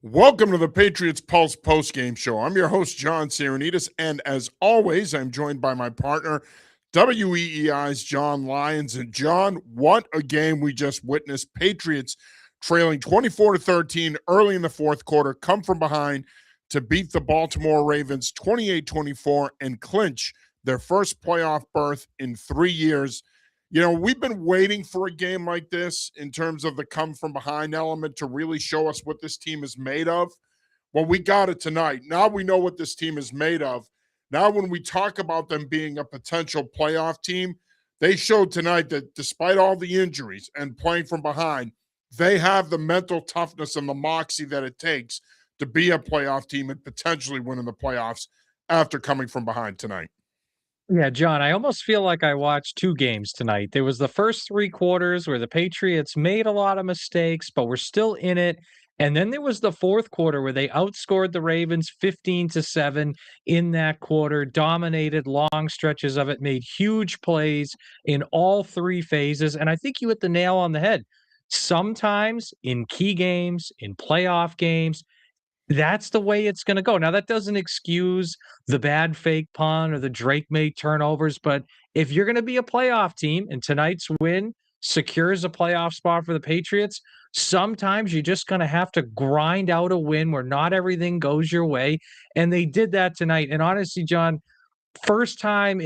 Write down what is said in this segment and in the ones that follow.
Welcome to the Patriots Pulse postgame show. I'm your host, John Serenitas, and as always, I'm joined by my partner, WEEI's John Lyons. And John, what a game we just witnessed. Patriots trailing 24-13 early in the fourth quarter, come from behind to beat the Baltimore Ravens 28-24 and clinch their first playoff berth in 3 years. You know, we've been waiting for a game like this in terms of the come from behind element to really show us what this team is made of. Well, we got it tonight. Now we know what this team is made of. Now, when we talk about them being a potential playoff team, they showed tonight that despite all the injuries and playing from behind, they have the mental toughness and the moxie that it takes to be a playoff team and potentially win in the playoffs after coming from behind tonight. Yeah, John, I almost feel like I watched two games tonight. There was the first three quarters where the Patriots made a lot of mistakes, but were still in it. And then there was the fourth quarter where they outscored the Ravens 15-7 in that quarter, dominated long stretches of it, made huge plays in all three phases. And I think you hit the nail on the head. Sometimes in key games, in playoff games, that's the way it's gonna go. Now, that doesn't excuse the bad fake punt or the Drake made turnovers, but if you're gonna be a playoff team and tonight's win secures a playoff spot for the Patriots, sometimes you're just gonna have to grind out a win where not everything goes your way, and they did that tonight. And honestly, John, first time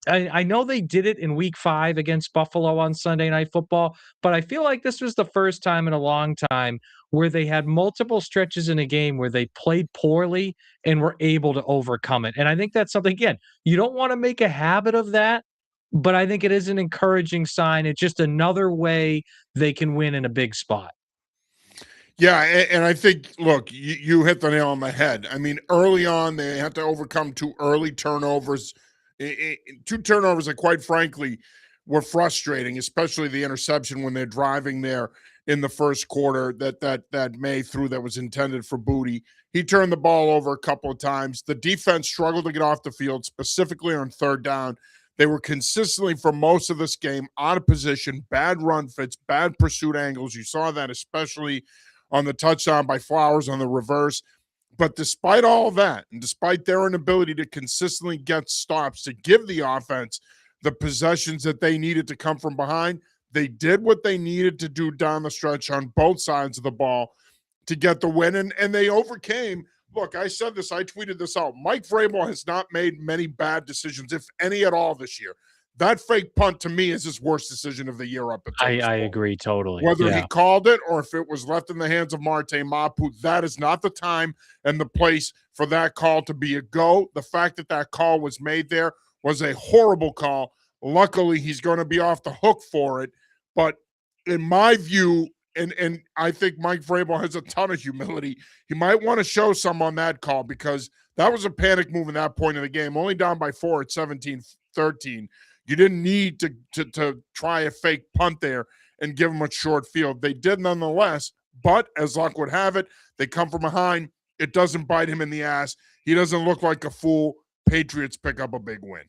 I know they did it in week 5 against Buffalo on Sunday Night Football, but I feel like this was the first time in a long time where they had multiple stretches in a game where they played poorly and were able to overcome it. And I think that's something, again, you don't want to make a habit of that, but I think it is an encouraging sign. It's just another way they can win in a big spot. Yeah, and I think, look, you hit the nail on the head. I mean, early on, they had to overcome two early turnovers, two turnovers that, quite frankly, were frustrating, especially the interception when they're driving there in the first quarter that May threw that was intended for Booty. He turned the ball over a couple of times. The defense struggled to get off the field, specifically on third down. They were consistently, for most of this game, out of position, bad run fits, bad pursuit angles. You saw that especially on the touchdown by Flowers on the reverse. But despite all that, and despite their inability to consistently get stops to give the offense the possessions that they needed to come from behind, they did what they needed to do down the stretch on both sides of the ball to get the win. And they overcame. Look, I said this, I tweeted this out. Mike Vrabel has not made many bad decisions, if any at all, this year. That fake punt, to me, is his worst decision of the year up until this I point. agree totally. Whether Yeah. he called it or if it was left in the hands of Marte Mapu, that is not the time and the place for that call to be a go. The fact that that call was made there was a horrible call. Luckily, he's going to be off the hook for it. But in my view, and I think Mike Vrabel has a ton of humility, he might want to show some on that call because that was a panic move in that point of the game. Only down by 4 at 17-13. You didn't need to try a fake punt there and give them a short field. They did nonetheless, but as luck would have it, they come from behind. It doesn't bite him in the ass. He doesn't look like a fool. Patriots pick up a big win.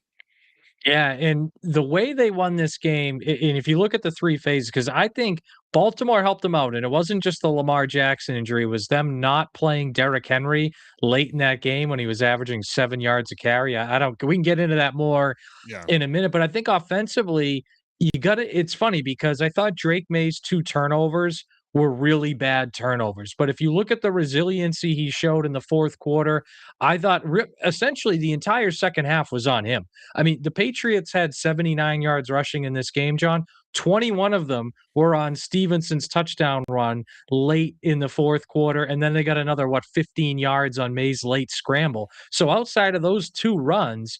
Yeah, and the way they won this game, and if you look at the three phases, because I think Baltimore helped them out, and it wasn't just the Lamar Jackson injury, it was them not playing Derrick Henry late in that game when he was averaging 7 yards a carry. I don't, we can get into that more Yeah. in a minute, but I think offensively, you got to, it's funny because I thought Drake May's 2 turnovers were really bad turnovers. But if you look at the resiliency he showed in the fourth quarter, I thought essentially the entire second half was on him. I mean, the Patriots had 79 yards rushing in this game, John. 21 of them were on Stevenson's touchdown run late in the fourth quarter. And then they got another, 15 yards on May's late scramble. So outside of those two runs,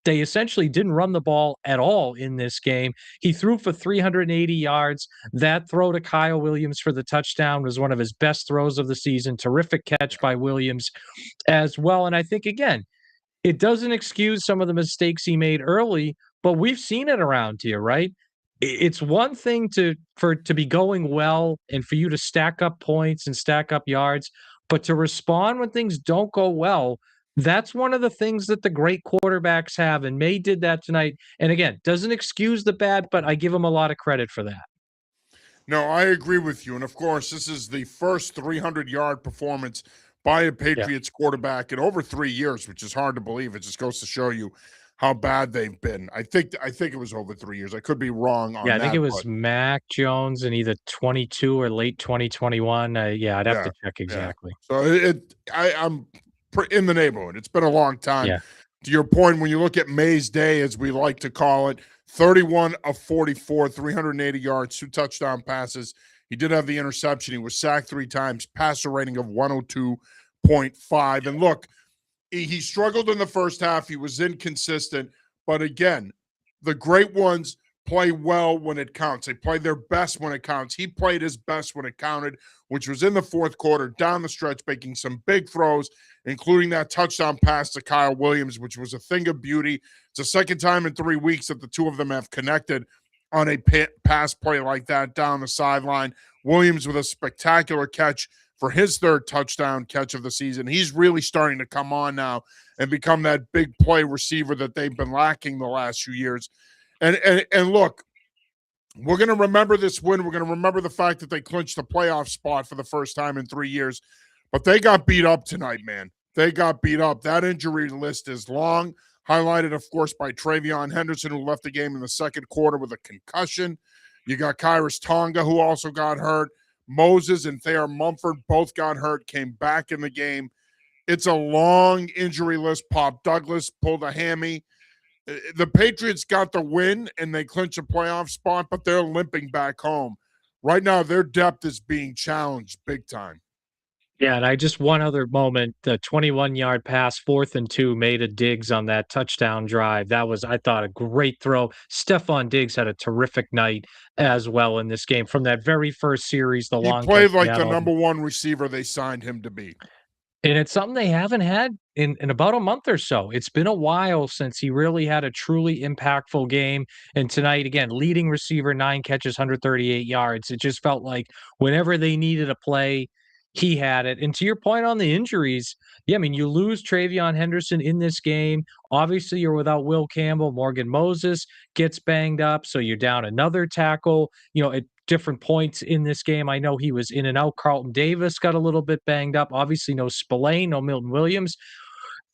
they essentially didn't run the ball at all in this game. He threw for 380 yards. That throw to Kyle Williams for the touchdown was one of his best throws of the season. Terrific catch by Williams as well. And I think, again, it doesn't excuse some of the mistakes he made early, but we've seen it around here, right? It's one thing to be going well and for you to stack up points and stack up yards, but to respond when things don't go well, that's one of the things that the great quarterbacks have, and May did that tonight. And again, doesn't excuse the bad, but I give him a lot of credit for that. No, I agree with you. And of course, this is the first 300-yard performance by a Yeah. Patriots quarterback in over 3 years, which is hard to believe. It just goes to show you how bad they've been. I think it was over 3 years. I could be wrong Yeah, on I think it that, but was Mac Jones in either 22 or late 2021. Yeah, I'd have yeah, to check yeah. exactly. So I'm in the neighborhood. It's been a long time. Yeah. To your point, when you look at May's day, as we like to call it, 31 of 44, 380 yards, 2 touchdown passes. He did have the interception. He was sacked 3 times, passer rating of 102.5. And look, he struggled in the first half. He was inconsistent. But again, the great ones play well when it counts. They play their best when it counts. He played his best when it counted, which was in the fourth quarter, down the stretch, making some big throws, including that touchdown pass to Kyle Williams, which was a thing of beauty. It's the second time in 3 weeks that the two of them have connected on a pass play like that down the sideline. Williams with a spectacular catch for his third touchdown catch of the season. He's really starting to come on now and become that big play receiver that they've been lacking the last few years. And look, we're going to remember this win. We're going to remember the fact that they clinched the playoff spot for the first time in 3 years. But they got beat up tonight, man. They got beat up. That injury list is long, highlighted, of course, by Travion Henderson, who left the game in the second quarter with a concussion. You got Kyrus Tonga, who also got hurt. Moses and Thayer Mumford both got hurt, came back in the game. It's a long injury list. Pop Douglas pulled a hammy. The Patriots got the win and they clinched a playoff spot, but they're limping back home. Right now, their depth is being challenged big time. Yeah, and I just one other moment, the 21-yard pass, 4th and 2, made a Diggs on that touchdown drive. That was, I thought, a great throw. Stephon Diggs had a terrific night as well in this game. From that very first series, the He long catch played he like had the on. number one receiver they signed him to be. And it's something they haven't had in about a month or so. It's been a while since he really had a truly impactful game. And tonight, again, leading receiver, 9 catches, 138 yards. It just felt like whenever they needed a play, he had it. And to your point on the injuries, yeah, I mean, you lose Travion Henderson in this game. Obviously, you're without Will Campbell. Morgan Moses gets banged up. So you're down another tackle, at different points in this game. I know he was in and out. Carlton Davis got a little bit banged up. Obviously, no Spillane, no Milton Williams.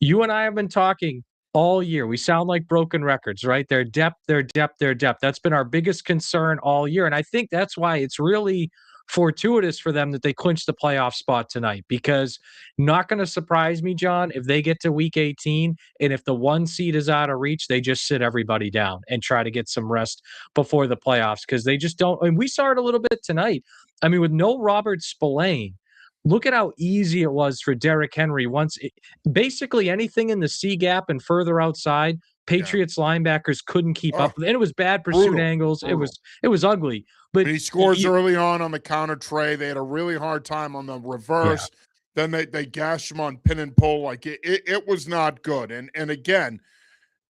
You and I have been talking all year. We sound like broken records, right? Their depth, their depth, their depth. That's been our biggest concern all year. And I think that's why it's really fortuitous for them that they clinched the playoff spot tonight, because not going to surprise me, John, if they get to week 18 and if the 1 seed is out of reach, they just sit everybody down and try to get some rest before the playoffs, because they just don't. And we saw it a little bit tonight. I mean, with no Robert Spillane, look at how easy it was for Derrick Henry basically anything in the C gap and further outside. Yeah. Patriots linebackers couldn't keep up Oh, with it. And it was bad pursuit brutal, angles. It brutal. was it was ugly. But He scores early on the counter tray. They had a really hard time on the yeah, reverse. Then they gashed him on pin and pull. Like it was not good. And again,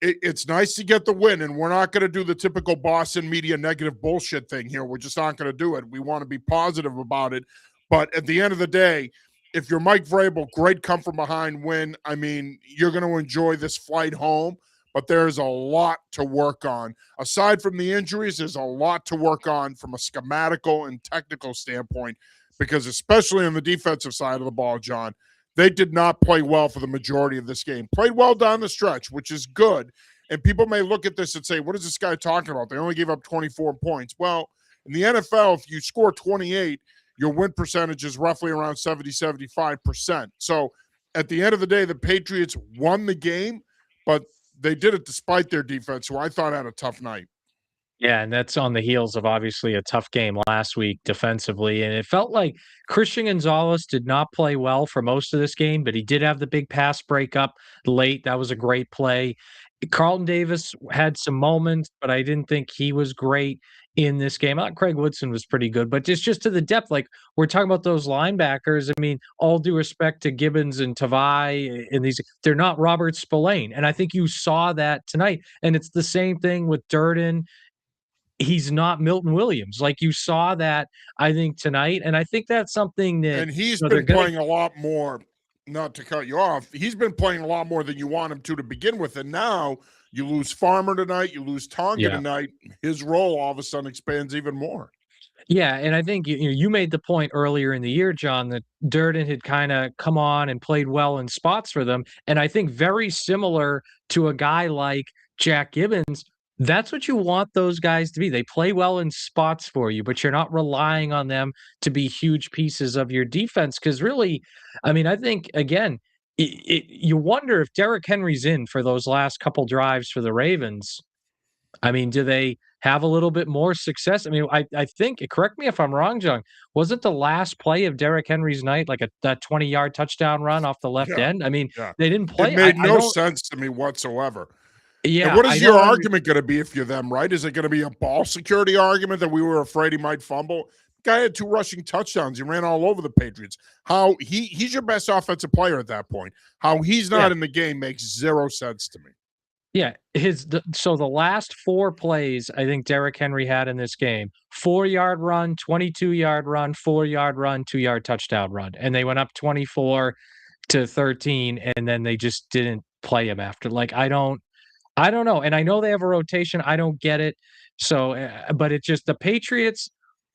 it's nice to get the win, and we're not going to do the typical Boston media negative bullshit thing here. We're just not going to do it. We want to be positive about it. But at the end of the day, if you're Mike Vrabel, great come from behind win. I mean, you're going to enjoy this flight home, but there's a lot to work on. Aside from the injuries, there's a lot to work on from a schematical and technical standpoint, because especially on the defensive side of the ball, John, they did not play well for the majority of this game. Played well down the stretch, which is good. And people may look at this and say, what is this guy talking about? They only gave up 24 points. Well, in the NFL, if you score 28, your win percentage is roughly around 75%. So at the end of the day, the Patriots won the game, but they did it despite their defense, who I thought had a tough night. yeah, and that's on the heels of obviously a tough game last week defensively. And it felt like Christian Gonzalez did not play well for most of this game, but he did have the big pass breakup late. That was a great play. Carlton Davis had some moments, but I didn't think he was great in this game. Craig Woodson was pretty good, but just to the depth, like we're talking about those linebackers. I mean, all due respect to Gibbons and Tavai and these, they're not Robert Spillane. And I think you saw that tonight. And it's the same thing with Durden. He's not Milton Williams. Like you saw that, I think, tonight. And I think that's something that And he's they're been gonna. playing a lot more, not to cut you off, he's been playing a lot more than you want him to begin with. And now you lose Farmer tonight, you lose Tonga Yeah. tonight. His role all of a sudden expands even more. Yeah, and I think you made the point earlier in the year, John, that Durden had kinda come on and played well in spots for them, and I think very similar to a guy like Jack Gibbons, that's what you want those guys to be. They play well in spots for you, but you're not relying on them to be huge pieces of your defense. Because really, I mean, I think, again, you wonder if Derrick Henry's in for those last couple drives for the Ravens. I mean, do they have a little bit more success? I mean, I think, correct me if I'm wrong, John, wasn't the last play of Derrick Henry's night like that 20-yard touchdown run off the left Yeah, end? I mean, yeah. they didn't It play. made I no don't. sense to me whatsoever. And Yeah, what I is your don't under. argument gonna be if you're them, right? Is it gonna be a ball security argument that we were afraid he might fumble? Guy had 2 rushing touchdowns. He ran all over the Patriots. How he's your best offensive player at that point. How he's Yeah, not in the game makes 0 sense to me. yeah. So the last 4 plays I think Derrick Henry had in this game: 4-yard run, 22-yard run, 4-yard run, 2-yard touchdown run, and they went up 24-13, and then they just didn't play him after. Like I don't know, and I know they have a rotation, I don't get it. So, but it just the Patriots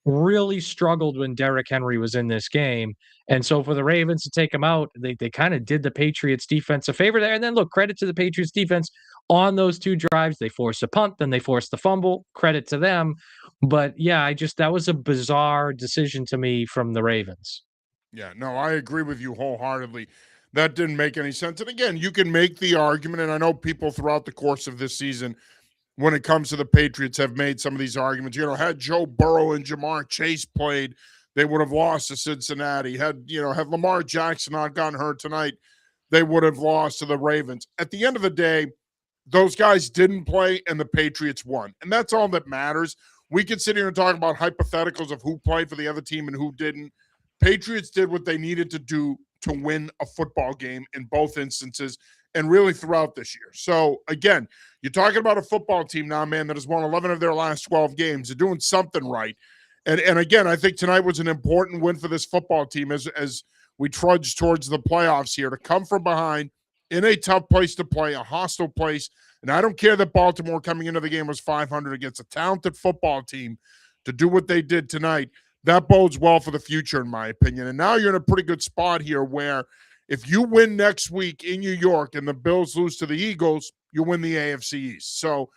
really struggled when Derrick Henry was in this game, and so for the Ravens to take him out, they kinda did the Patriots defense a favor there, and then look, credit to the Patriots defense on those 2 drives, they forced a punt, then they forced the fumble, credit to them, but yeah, I just that was a bizarre decision to me from the Ravens. Yeah, no, I agree with you wholeheartedly. That didn't make any sense. And again, you can make the argument, and I know people throughout the course of this season, when it comes to the Patriots, have made some of these arguments. Had Joe Burrow and Jamar Chase played, they would have lost to Cincinnati. Had Lamar Jackson not gotten hurt tonight, they would have lost to the Ravens. At the end of the day, those guys didn't play and the Patriots won. And that's all that matters. We could sit here and talk about hypotheticals of who played for the other team and who didn't. Patriots did what they needed to do to win a football game in both instances and really throughout this year. So, again, you're talking about a football team now, man, that has won 11 of their last 12 games. They're doing something right. And again, I think tonight was an important win for this football team as we trudge towards the playoffs here to come from behind in a tough place to play, a hostile place. And I don't care that Baltimore coming into the game was 500 against a talented football team to do what they did tonight. That bodes well for the future, in my opinion. And now you're in a pretty good spot here where if you win next week in New York and the Bills lose to the Eagles, you win the AFC East. So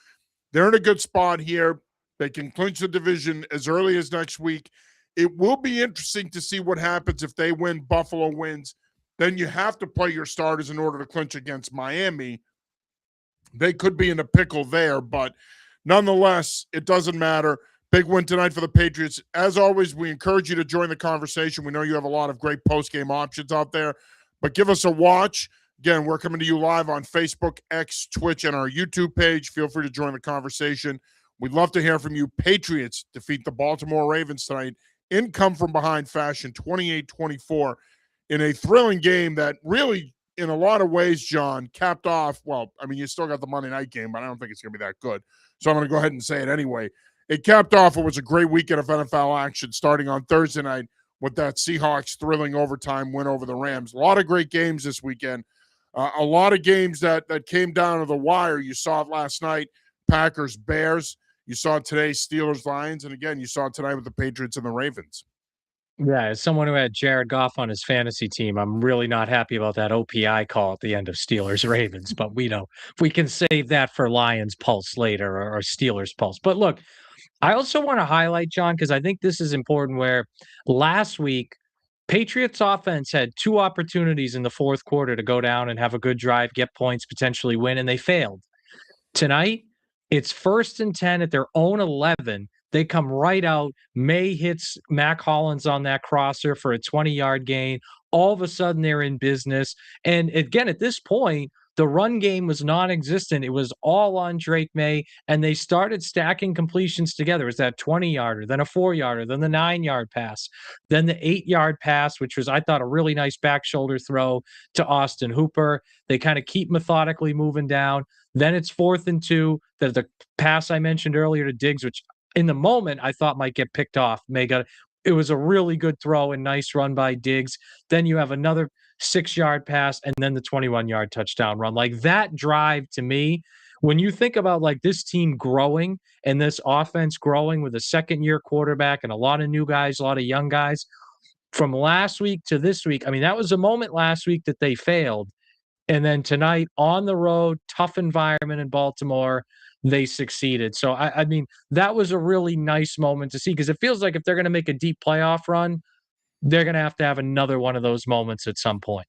they're in a good spot here. They can clinch the division as early as next week. It will be interesting to see what happens if they win, Buffalo wins. Then you have to play your starters in order to clinch against Miami. They could be in a pickle there, but nonetheless, it doesn't matter. Big win tonight for the Patriots. As always, we encourage you to join the conversation. We know you have a lot of great post-game options out there, but give us a watch. Again, we're coming to you live on Facebook, X, Twitch, and our YouTube page. Feel free to join the conversation. We'd love to hear from you. Patriots defeat the Baltimore Ravens tonight in come-from-behind fashion, 28-24, in a thrilling game that really, in a lot of ways, John, capped off. Well, I mean, you still got the Monday night game, but I don't think it's going to be that good. So I'm going to go ahead and say it anyway. It capped off. It was a great weekend of NFL action starting on Thursday night with that Seahawks thrilling overtime win over the Rams. A lot of great games this weekend. A lot of games that came down to the wire. You saw it last night, Packers, Bears. You saw it today, Steelers, Lions. And again, you saw it tonight with the Patriots and the Ravens. Yeah, as someone who had Jared Goff on his fantasy team, I'm really not happy about that OPI call at the end of Steelers Ravens, but we know we can save that for Lions Pulse later or Steelers Pulse. But look, I also want to highlight, John, because I think this is important where last week Patriots offense had 2 opportunities in the fourth quarter to go down and have a good drive, get points, potentially win, and they failed. Tonight, it's 1st and 10 at their own 11. They come right out. May hits Mac Hollins on that crosser for a 20-yard gain. All of a sudden, they're in business. And again, at this point, the run game was non-existent. It was all on Drake May, and they started stacking completions together. It was that 20-yarder, then a 4-yarder, then the 9-yard pass, then the 8-yard pass, which was, I thought, a really nice back shoulder throw to Austin Hooper. They kind of keep methodically moving down. Then it's 4th and 2. The pass I mentioned earlier to Diggs, which in the moment I thought might get picked off. It was a really good throw and nice run by Diggs. Then you have another 6-yard pass and then the 21-yard touchdown run. Like that drive to me when you think about like this team growing and this offense growing with a second-year quarterback and a lot of new guys, a lot of young guys, from last week to this week, I mean, that was a moment last week that they failed. And then tonight on the road, tough environment in Baltimore, they succeeded. So, I mean, that was a really nice moment to see because it feels like if they're going to make a deep playoff run, they're going to have another one of those moments at some point.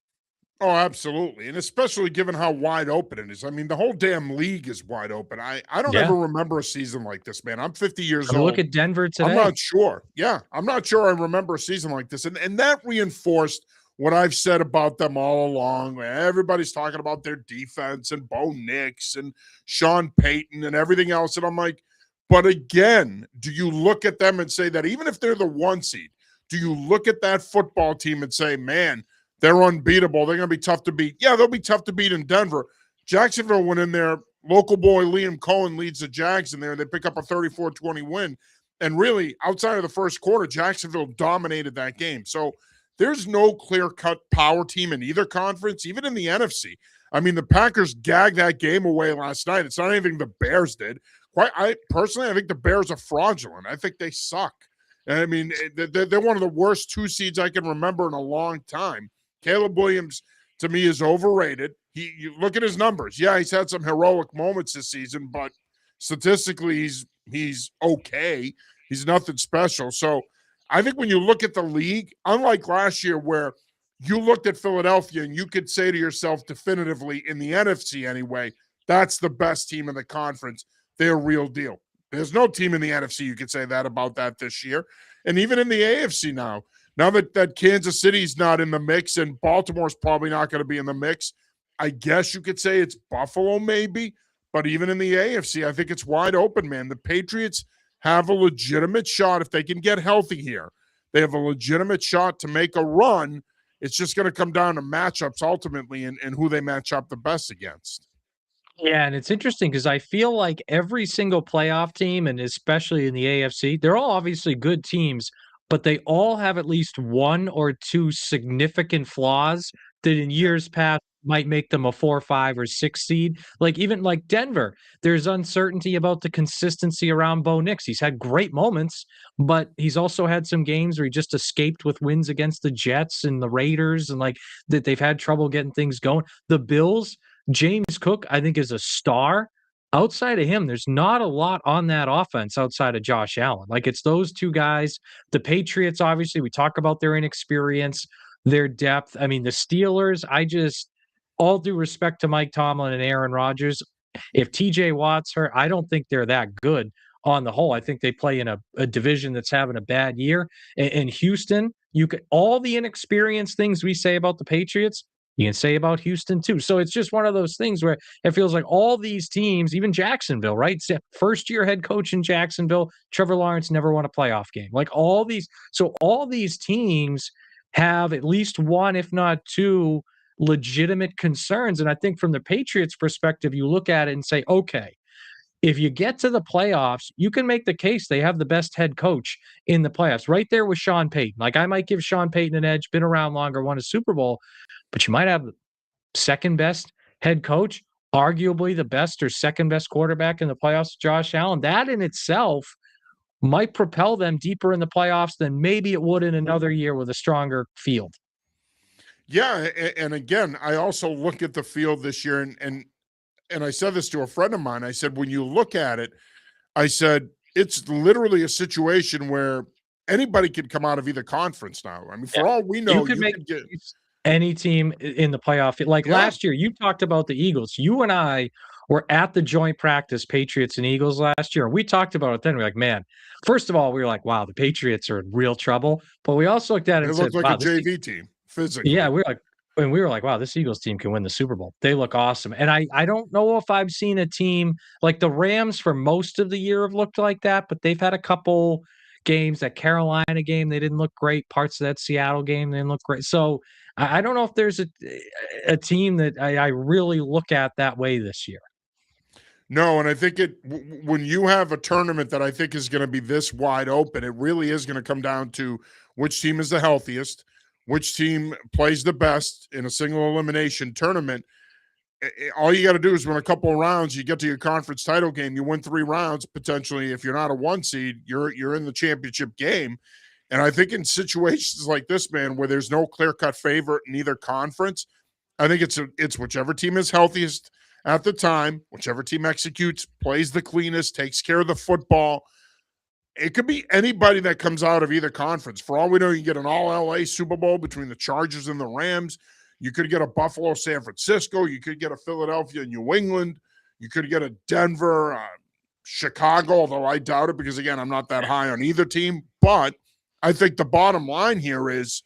Oh, absolutely. And especially given how wide open it is. I mean, the whole damn league is wide open. I don't Yeah. ever remember a season like this, man. I'm 50 years I mean, look old. at Denver I'm today. not sure. Yeah, I'm not sure I remember a season like this. And that reinforced what I've said about them all along. Everybody's talking about their defense and Bo Nix and Sean Payton and everything else. And I'm like, but again, do you look at them and say that even if they're the 1 seed, do you look at that football team and say, man, they're unbeatable. They're going to be tough to beat. Yeah, they'll be tough to beat in Denver. Jacksonville went in there. Local boy Liam Cohen leads the Jags in there. They pick up a 34-20 win. And really, outside of the first quarter, Jacksonville dominated that game. So there's no clear-cut power team in either conference, even in the NFC. I mean, the Packers gagged that game away last night. It's not anything the Bears did. I think the Bears are fraudulent. I think they suck. And I mean, they're one of the worst 2 seeds I can remember in a long time. Caleb Williams, to me, is overrated. You look at his numbers. Yeah, he's had some heroic moments this season, but statistically, he's okay. He's nothing special. So I think when you look at the league, unlike last year where you looked at Philadelphia and you could say to yourself definitively in the NFC anyway, that's the best team in the conference. They're a real deal. There's no team in the NFC you could say that about that this year. And even in the AFC now that Kansas City's not in the mix and Baltimore's probably not going to be in the mix, I guess you could say it's Buffalo maybe. But even in the AFC, I think it's wide open, man. The Patriots have a legitimate shot if they can get healthy here. They have a legitimate shot to make a run. It's just going to come down to matchups ultimately and who they match up the best against. Yeah, and it's interesting because I feel like every single playoff team, and especially in the AFC, they're all obviously good teams, but they all have at least 1 or 2 significant flaws that in Yeah. years past might make them a 4, 5, or 6 seed. Like even like Denver, there's uncertainty about the consistency around Bo Nix. He's had great moments, but he's also had some games where he just escaped with wins against the Jets and the Raiders, and like that they've had trouble getting things going. The Bills, James Cook, I think, is a star. Outside of him, there's not a lot on that offense outside of Josh Allen. Like it's those 2 guys. The Patriots, obviously, we talk about their inexperience, their depth. I mean, the Steelers, all due respect to Mike Tomlin and Aaron Rodgers, if TJ Watt's hurt, I don't think they're that good on the whole. I think they play in a division that's having a bad year. In Houston, you could all the inexperienced things we say about the Patriots, you can say about Houston too. So it's just one of those things where it feels like all these teams, even Jacksonville, right? First year head coach in Jacksonville, Trevor Lawrence never won a playoff game. Like all these teams have at least 1, if not 2, legitimate concerns. And I think from the Patriots perspective, you look at it and say, okay, if you get to the playoffs, you can make the case they have the best head coach in the playoffs, right there with Sean Payton. Like I might give Sean Payton an edge, been around longer, won a Super Bowl, but you might have the second best head coach, arguably the best or second best quarterback in the playoffs, Josh Allen. That in itself might propel them deeper in the playoffs than maybe it would in another year with a stronger field. Yeah, and again, I also look at the field this year and I said this to a friend of mine. I said, when you look at it, I said, it's literally a situation where anybody could come out of either conference now. I mean, Yeah. for all we You know, could you make could get, any team in the playoff. Like yeah, last year, you talked about the Eagles. You and I were at the joint practice, Patriots and Eagles last year. And we talked about it then. We're like, man, first of all, we were like, wow, the Patriots are in real trouble. But we also looked at it they and said, look like a wow, JV team yeah, physically. we were like, wow, this Eagles team can win the Super Bowl. They look awesome. And I don't know if I've seen a team like the Rams for most of the year have looked like that, but they've had a couple games. That Carolina game, they didn't look great. Parts of that Seattle game, they didn't look great. So I don't know if there's a team that I really look at that way this year. No, and I think when you have a tournament that I think is going to be this wide open, it really is going to come down to which team is the healthiest, which team plays the best in a single elimination tournament. all you got to do is win a couple of rounds. You get to your conference title game. You win 3 rounds potentially. If you're not a 1 seed, you're in the championship game. And I think in situations like this, man, where there's no clear cut favorite in either conference, I think it's whichever team is healthiest at the time, whichever team executes, plays the cleanest, takes care of the football. It could be anybody that comes out of either conference. For all we know, you can get an all LA Super Bowl between the Chargers and the Rams. You could get a Buffalo, San Francisco. You could get a Philadelphia, New England. You could get a Denver, Chicago, although I doubt it because, again, I'm not that high on either team. But I think the bottom line here is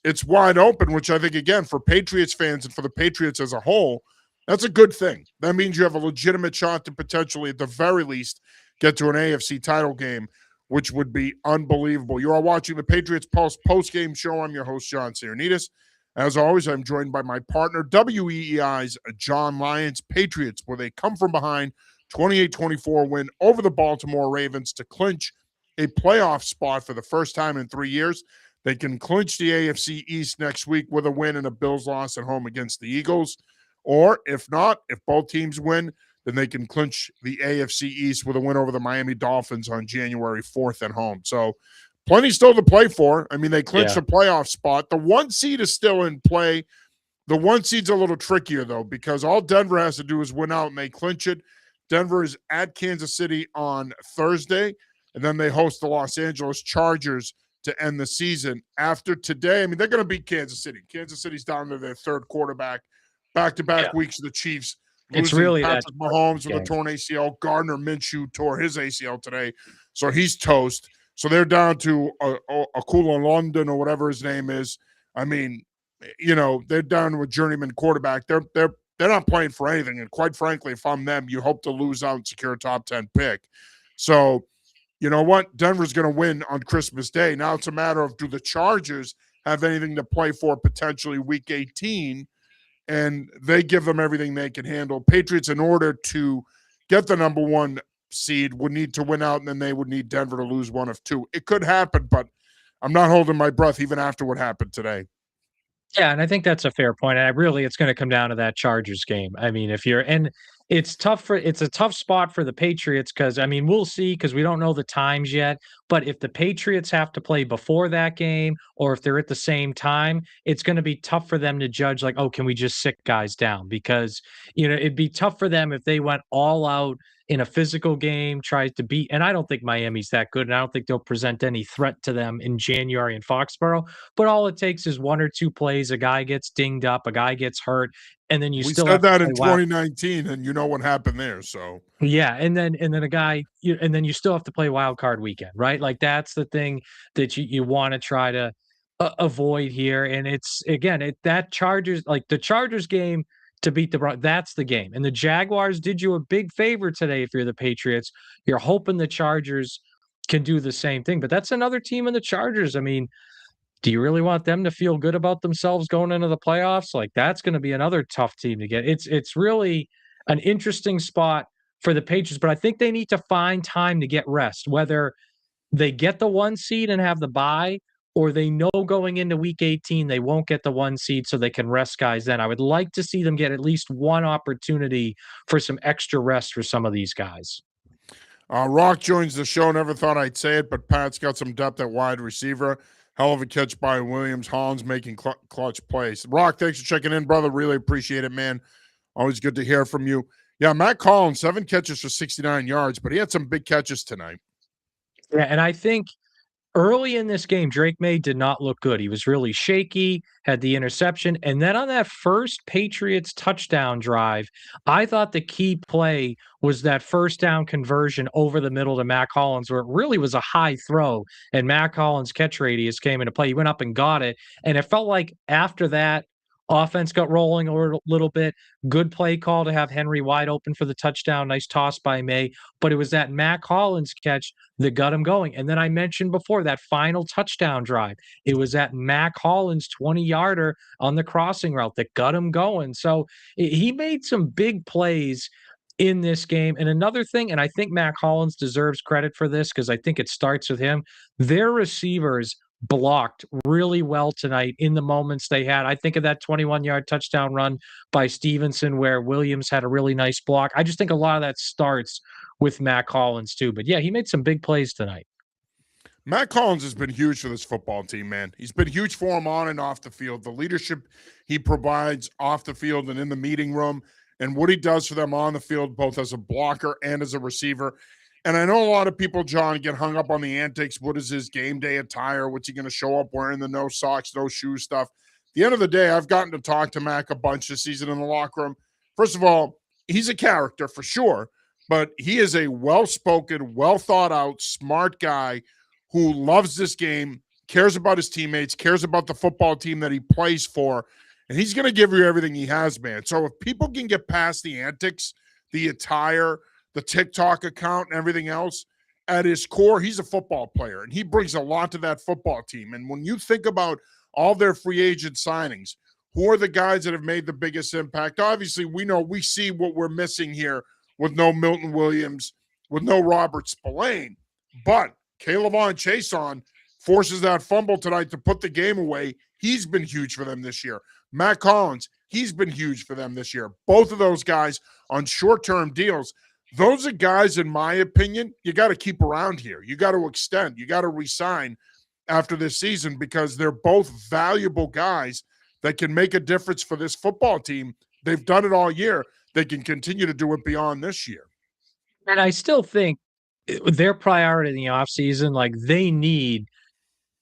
it's wide open, which I think, again, for Patriots fans and for the Patriots as a whole, that's a good thing. That means you have a legitimate shot to potentially, at the very least, get to an AFC title game, which would be unbelievable. You are watching the Patriots post-game show. I'm your host, John Saranitas. As always, I'm joined by my partner, WEEI's John Lyons. Patriots, where they come from behind, 28-24 win over the Baltimore Ravens to clinch a playoff spot for the first time in 3 years. They can clinch the AFC East next week with a win and a Bills loss at home against the Eagles. Or if not, if both teams win, then they can clinch the AFC East with a win over the Miami Dolphins on January 4th at home. So plenty still to play for. I mean, they clinched a playoff spot. The 1 seed is still in play. The 1 seed's a little trickier, though, because all Denver has to do is win out and they clinch it. Denver is at Kansas City on Thursday, and then they host the Los Angeles Chargers to end the season. After today, I mean, they're going to beat Kansas City. Kansas City's down to their third quarterback. Back-to-back weeks of the Chiefs. It's really Patrick Mahomes with a torn ACL. Gardner Minshew tore his ACL today, so he's toast. So they're down to Akula London or whatever his name is. I mean, you know, they're down to a journeyman quarterback. They're not playing for anything. And quite frankly, if I'm them, you hope to lose out and secure a top 10 pick. So, you know what? Denver's going to win on Christmas Day. Now it's a matter of, do the Chargers have anything to play for potentially week 18? And they give them everything they can handle. Patriots, in order to get the number 1 seed, would need to win out, and then they would need Denver to lose one of 2. It could happen, but I'm not holding my breath even after what happened today. Yeah, and I think that's a fair point. And it's going to come down to that Chargers game. I mean, it's a tough spot for the Patriots because, I mean, we'll see because we don't know the times yet. But if the Patriots have to play before that game or if they're at the same time, it's going to be tough for them to judge like, oh, can we just sit guys down? Because, it'd be tough for them if they went all out in a physical game, tries to beat. And I don't think Miami's that good. And I don't think they'll present any threat to them in January in Foxborough. But all it takes is 1 or 2 plays. A guy gets dinged up, a guy gets hurt, and then we still said that in 2019, and you know what happened there. So yeah, and then you still have to play wild card weekend, right? Like that's the thing that you want to try to avoid here. And it's again, that Chargers, like the Chargers game to beat the Broncos, that's the game. And the Jaguars did you a big favor today. If you're the Patriots, you're hoping the Chargers can do the same thing. But that's another team in the Chargers. I mean, do you really want them to feel good about themselves going into the playoffs? Like that's going to be another tough team to get. It's really an interesting spot for the Patriots, but I think they need to find time to get rest, whether they get the 1 seed and have the bye, or they know going into week 18 they won't get the 1 seed so they can rest guys then. I would like to see them get at least one opportunity for some extra rest for some of these guys. Rock joins the show. Never thought I'd say it, but Pat's got some depth at wide receiver. Hell of a catch by Williams. Hollins making clutch plays. Rock, thanks for checking in, brother. Really appreciate it, man. Always good to hear from you. Yeah, Matt Collins, 7 catches for 69 yards, but he had some big catches tonight. Yeah, and I think early in this game, Drake May did not look good. He was really shaky, had the interception. And then on that first Patriots touchdown drive, I thought the key play was that first down conversion over the middle to Matt Collins, where it really was a high throw. And Matt Collins' catch radius came into play. He went up and got it. And it felt like after that, offense got rolling a little bit. Good play call to have Henry wide open for the touchdown. Nice toss by May. But it was that Matt Collins catch that got him going. And then I mentioned before that final touchdown drive. It was that Matt Collins 20-yarder on the crossing route that got him going. So he made some big plays in this game. And another thing, and I think Matt Collins deserves credit for this because I think it starts with him, their receivers blocked really well tonight in the moments they had. I think of that 21-yard touchdown run by Stevenson where Williams had a really nice block. I just think a lot of that starts with Matt Collins too. But yeah, he made some big plays tonight. Matt Collins has been huge for this football team, man. He's been huge for him on and off the field. The leadership he provides off the field and in the meeting room, and what he does for them on the field, both as a blocker and as a receiver. And I know a lot of people, John, get hung up on the antics. What is his game day attire? What's he going to show up wearing? The no socks, no shoes stuff. At the end of the day, I've gotten to talk to Mac a bunch this season in the locker room. First of all, he's a character for sure, but he is a well-spoken, well-thought-out, smart guy who loves this game, cares about his teammates, cares about the football team that he plays for, and he's going to give you everything he has, man. So if people can get past the antics, the attire, the TikTok account, and everything else, at his core, he's a football player, and he brings a lot to that football team. And when you think about all their free agent signings, who are the guys that have made the biggest impact? Obviously, we see what we're missing here with no Milton Williams, with no Robert Spillane, but K'Lavon Chaisson forces that fumble tonight to put the game away. He's been huge for them this year. Matt Collins, he's been huge for them this year. Both of those guys on short-term deals. Those are guys, in my opinion, you got to keep around here. You got to extend. You got to re-sign after this season because they're both valuable guys that can make a difference for this football team. They've done it all year. They can continue to do it beyond this year. And I still think their priority in the offseason, like they need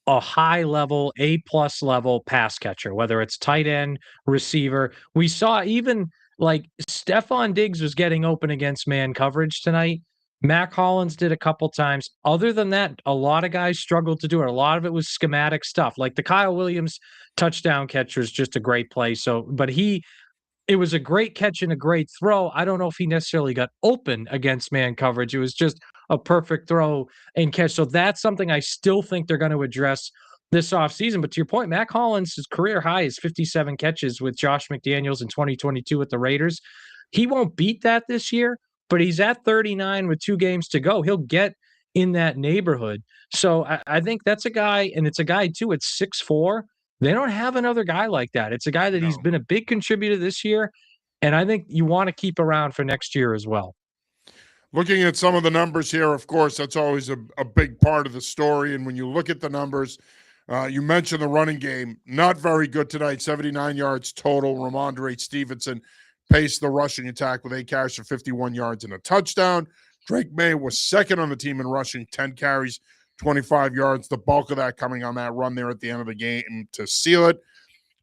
a high level, A+ level pass catcher, whether it's tight end, receiver. We saw even like Stephon Diggs was getting open against man coverage tonight. Matt Collins did a couple times. Other than that, a lot of guys struggled to do it. A lot of it was schematic stuff. Like the Kyle Williams touchdown catcher is just a great play. But it was a great catch and a great throw. I don't know if he necessarily got open against man coverage. It was just a perfect throw and catch. So that's something I still think they're going to address this offseason. But to your point, Matt Collins' career high is 57 catches with Josh McDaniels in 2022 with the Raiders. He won't beat that this year, but he's at 39 with 2 games to go. He'll get in that neighborhood. So I think that's a guy, and it's a guy too at 6'4". They don't have another guy like that. It's a guy that he's been a big contributor this year, and I think you want to keep around for next year as well. Looking at some of the numbers here, of course, that's always a big part of the story. And when you look at the numbers, you mentioned the running game, not very good tonight, 79 yards total. Ramondre Stevenson paced the rushing attack with 8 carries for 51 yards and a touchdown. Drake May was second on the team in rushing, 10 carries, 25 yards, the bulk of that coming on that run there at the end of the game to seal it.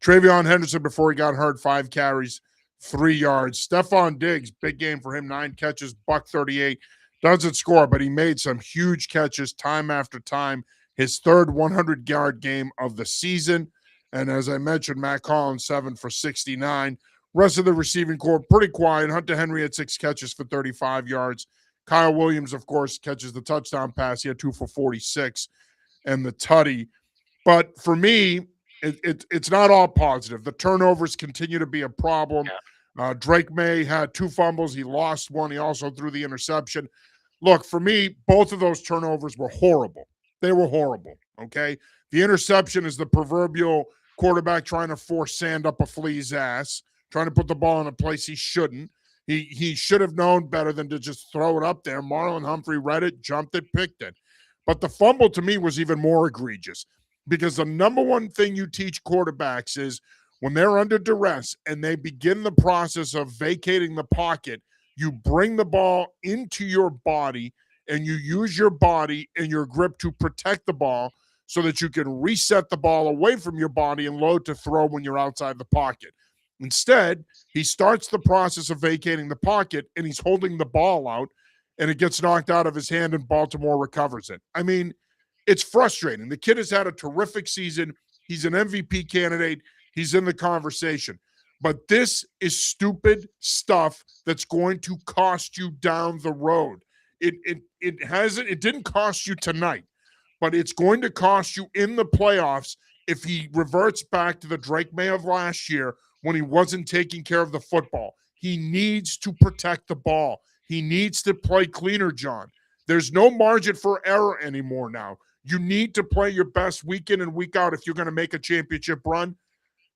Travion Henderson, before he got hurt, 5 carries, 3 yards. Stephon Diggs, big game for him, 9 catches, $138. Doesn't score, but he made some huge catches time after time. His third 100-yard game of the season. And as I mentioned, Matt Collins, 7 for 69. Rest of the receiving corps, pretty quiet. Hunter Henry had 6 catches for 35 yards. Kyle Williams, of course, catches the touchdown pass. He had 2 for 46 and the tutty. But for me, it's not all positive. The turnovers continue to be a problem. Yeah. Drake May had 2 fumbles. He lost 1. He also threw the interception. Look, for me, both of those turnovers were horrible. They were horrible, okay? The interception is the proverbial quarterback trying to force sand up a flea's ass, trying to put the ball in a place he shouldn't. He should have known better than to just throw it up there. Marlon Humphrey read it, jumped it, picked it. But the fumble to me was even more egregious because the number one thing you teach quarterbacks is when they're under duress and they begin the process of vacating the pocket, you bring the ball into your body and you use your body and your grip to protect the ball so that you can reset the ball away from your body and load to throw when you're outside the pocket. Instead, he starts the process of vacating the pocket and he's holding the ball out and it gets knocked out of his hand and Baltimore recovers it. I mean, it's frustrating. The kid has had a terrific season. He's an MVP candidate. He's in the conversation. But this is stupid stuff that's going to cost you down the road. It didn't cost you tonight, but it's going to cost you in the playoffs if he reverts back to the Drake May of last year when he wasn't taking care of the football. He needs to protect the ball. He needs to play cleaner, John. There's no margin for error anymore now. You need to play your best week in and week out if you're going to make a championship run.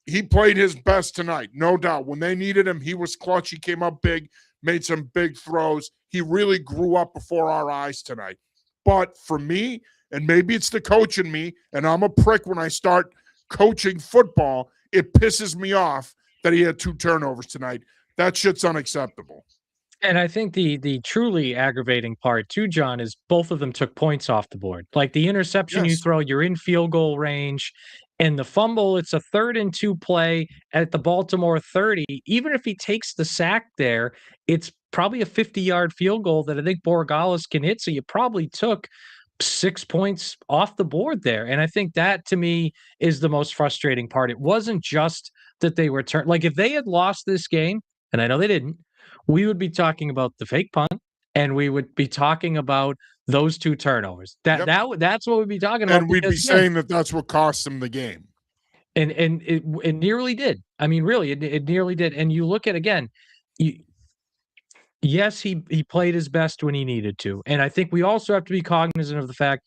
He played his best tonight, no doubt. When they needed him, he was clutch. He came up big, made some big throws. He really grew up before our eyes tonight. But for me, and maybe it's the coach in me, and I'm a prick when I start coaching football, it pisses me off that he had 2 turnovers tonight. That shit's unacceptable. And I think the truly aggravating part too, John, is both of them took points off the board. Like the interception you Yes. throw, you're in field goal range, and the fumble, it's a 3rd and 2 play at the Baltimore 30. Even if he takes the sack there, it's probably a 50-yard field goal that I think Borregales can hit. So you probably took 6 points off the board there. And I think that to me is the most frustrating part. It wasn't just that they were like if they had lost this game, and I know they didn't, we would be talking about the fake punt and we would be talking about those 2 turnovers. Yep. That's what we'd be talking about And we'd be because again, saying that that's what cost him the game. and it nearly did. I mean, really, it nearly did. And you look at again, yes, he played his best when he needed to. And I think we also have to be cognizant of the fact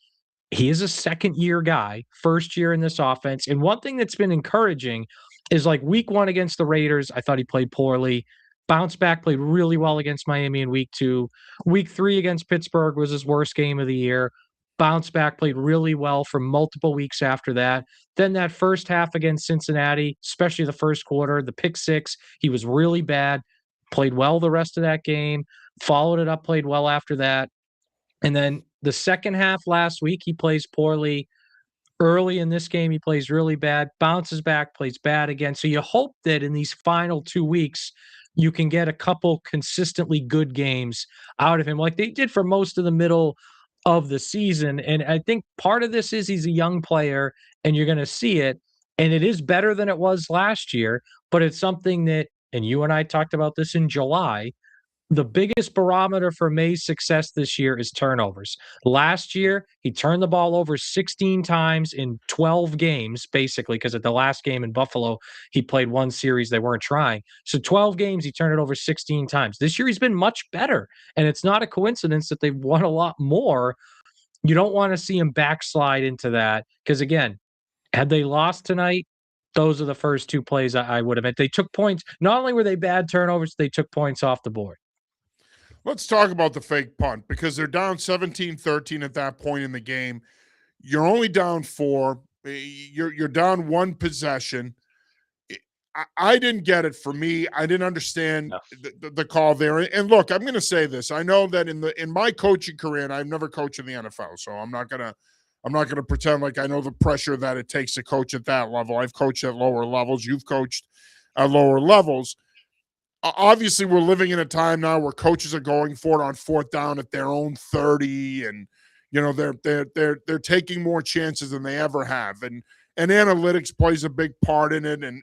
he is a second-year guy, first year in this offense. And one thing that's been encouraging is like week 1 against the Raiders, I thought he played poorly. Bounce back, played really well against Miami in week 2. Week 3 against Pittsburgh was his worst game of the year. Bounce back, played really well for multiple weeks after that. Then that first half against Cincinnati, especially the first quarter, the pick 6, he was really bad. Played well the rest of that game. Followed it up, played well after that. And then the second half last week, he plays poorly. Early in this game, he plays really bad, bounces back, plays bad again. So you hope that in these final 2 weeks, you can get a couple consistently good games out of him, like they did for most of the middle of the season. And I think part of this is he's a young player and you're going to see it. And it is better than it was last year, but it's something that, and you and I talked about this in July, the biggest barometer for May's success this year is turnovers. Last year, he turned the ball over 16 times in 12 games, basically, because at the last game in Buffalo, he played one series they weren't trying. So 12 games, he turned it over 16 times. This year, he's been much better. And it's not a coincidence that they've won a lot more. You don't want to see him backslide into that. Because again, had they lost tonight, those are the first 2 plays I would have meant. They took points. Not only were they bad turnovers, they took points off the board. Let's talk about the fake punt because they're down 17-13 at that point in the game. You're only down 4. You're down 1 possession. I didn't get it. For me, I didn't understand the call there. And look, I'm going to say this. I know that in my coaching career, and I've never coached in the NFL, so I'm not gonna pretend like I know the pressure that it takes to coach at that level. I've coached at lower levels. You've coached at lower levels. Obviously, we're living in a time now where coaches are going for it on 4th down at their own 30, and they're taking more chances than they ever have, and analytics plays a big part in it. And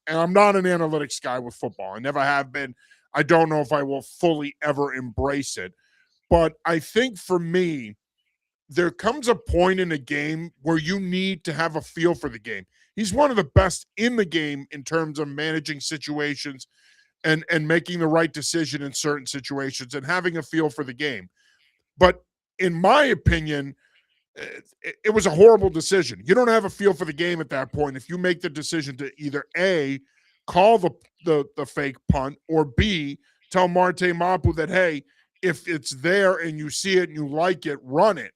I'm not an analytics guy with football. I never have been. I don't know if I will fully ever embrace it, but I think for me, there comes a point in a game where you need to have a feel for the game. He's one of the best in the game in terms of managing situations and making the right decision in certain situations and having a feel for the game. But in my opinion, it was a horrible decision. You don't have a feel for the game at that point if you make the decision to either A, call the fake punt, or B, tell Marte Mapu that, hey, if it's there and you see it and you like it, run it.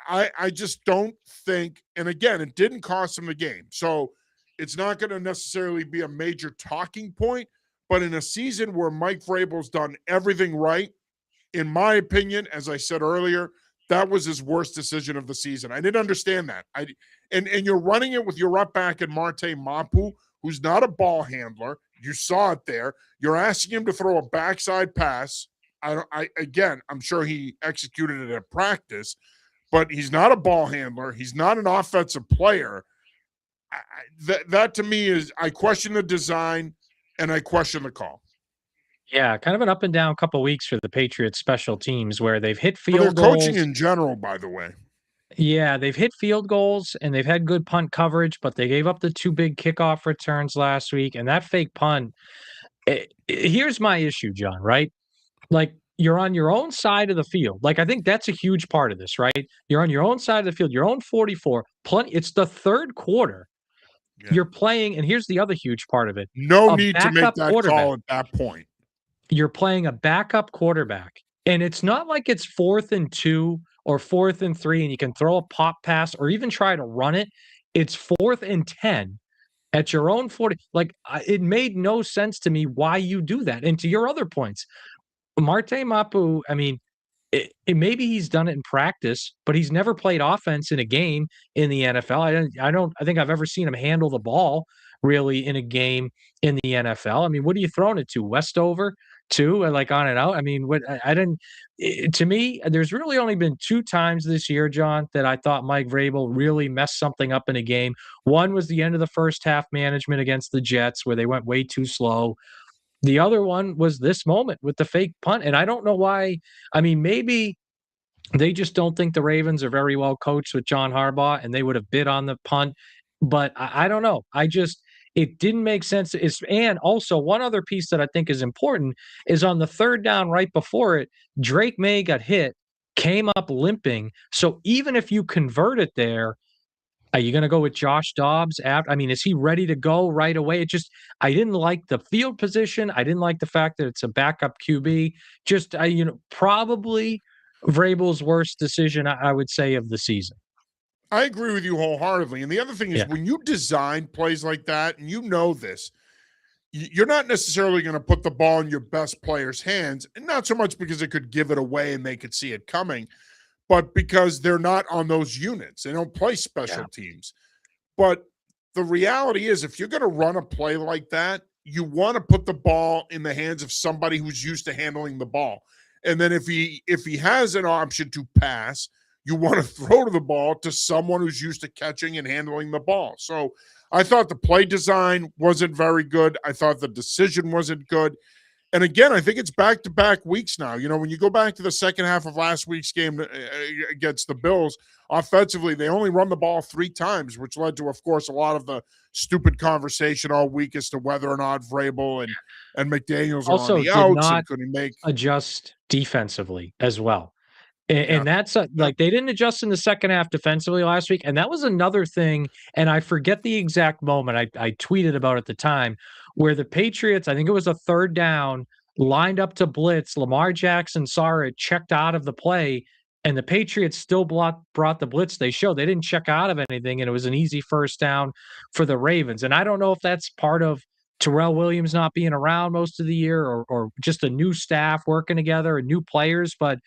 I just don't think, and again, it didn't cost him the game. So it's not going to necessarily be a major talking point. But in a season where Mike Vrabel's done everything right, in my opinion, as I said earlier, that was his worst decision of the season. I didn't understand that. And you're running it with your up back in Marte Mapu, who's not a ball handler. You saw it there. You're asking him to throw a backside pass. Again, I'm sure he executed it at practice, but he's not a ball handler. He's not an offensive player. That to me is, I question the design. And I question the call. Yeah, kind of an up and down couple weeks for the Patriots special teams where they've hit Well, field their goals. coaching in general, by the way. Yeah, they've hit field goals and they've had good punt coverage, but they gave up the 2 big kickoff returns last week. And that fake punt, here's my issue, John, right? Like you're on your own side of the field. Like, I think that's a huge part of this, right? You're on your own side of the field, your own 44. It's the third quarter. Yeah. You're playing, and here's the other huge part of it, No a need to make backup that quarterback. call at that point. You're playing a backup quarterback, and it's not like it's 4th and 2 or 4th and 3, and you can throw a pop pass or even try to run it. It's 4th and 10 at your own 40. Like, it made no sense to me why you do that. And to your other points, Marte Mapu, I mean, maybe he's done it in practice, but he's never played offense in a game in the NFL. I think I've ever seen him handle the ball really in a game in the NFL. I mean, what are you throwing it to? Westover too, like on and out. I mean, what I didn't. To me, there's really only been 2 times this year, John, that I thought Mike Vrabel really messed something up in a game. One was the end of the first half management against the Jets, where they went way too slow. The other one was this moment with the fake punt, and I don't know why. I mean, maybe they just don't think the Ravens are very well coached with John Harbaugh, and they would have bid on the punt. But I don't know. It didn't make sense. And also one other piece that I think is important is on the third down right before it, Drake May got hit, came up limping. So even if you convert it there, are you gonna go with Josh Dobbs after? I mean, is he ready to go right away? I didn't like the field position. I didn't like the fact that it's a backup QB. Probably Vrabel's worst decision, I would say, of the season. I agree with you wholeheartedly. And the other thing is, Yeah. when you design plays like that, and you know this, you're not necessarily going to put the ball in your best player's hands, and not so much because it could give it away and they could see it coming, but because they're not on those units. They don't play special teams. But the reality is, if you're going to run a play like that, you want to put the ball in the hands of somebody who's used to handling the ball. And then if he has an option to pass, you want to throw to the ball to someone who's used to catching and handling the ball. So I thought the play design wasn't very good. I thought the decision wasn't good. And again, I think it's back-to-back weeks now. You know, when you go back to the second half of last week's game against the Bills, offensively, they only run the ball 3 times, which led to, of course, a lot of the stupid conversation all week as to whether or not Vrabel and McDaniels are on Also, the did outs not and could he make adjust defensively as well. yeah. And that's like they didn't adjust in the second half defensively last week. And that was another thing. And I forget the exact moment. I tweeted about at the time where the Patriots, I think it was a third down, lined up to blitz. Lamar Jackson saw it, checked out of the play, and the Patriots still brought the blitz they showed. They didn't check out of anything, and it was an easy first down for the Ravens. And I don't know if that's part of Terrell Williams not being around most of the year or just a new staff working together and new players, but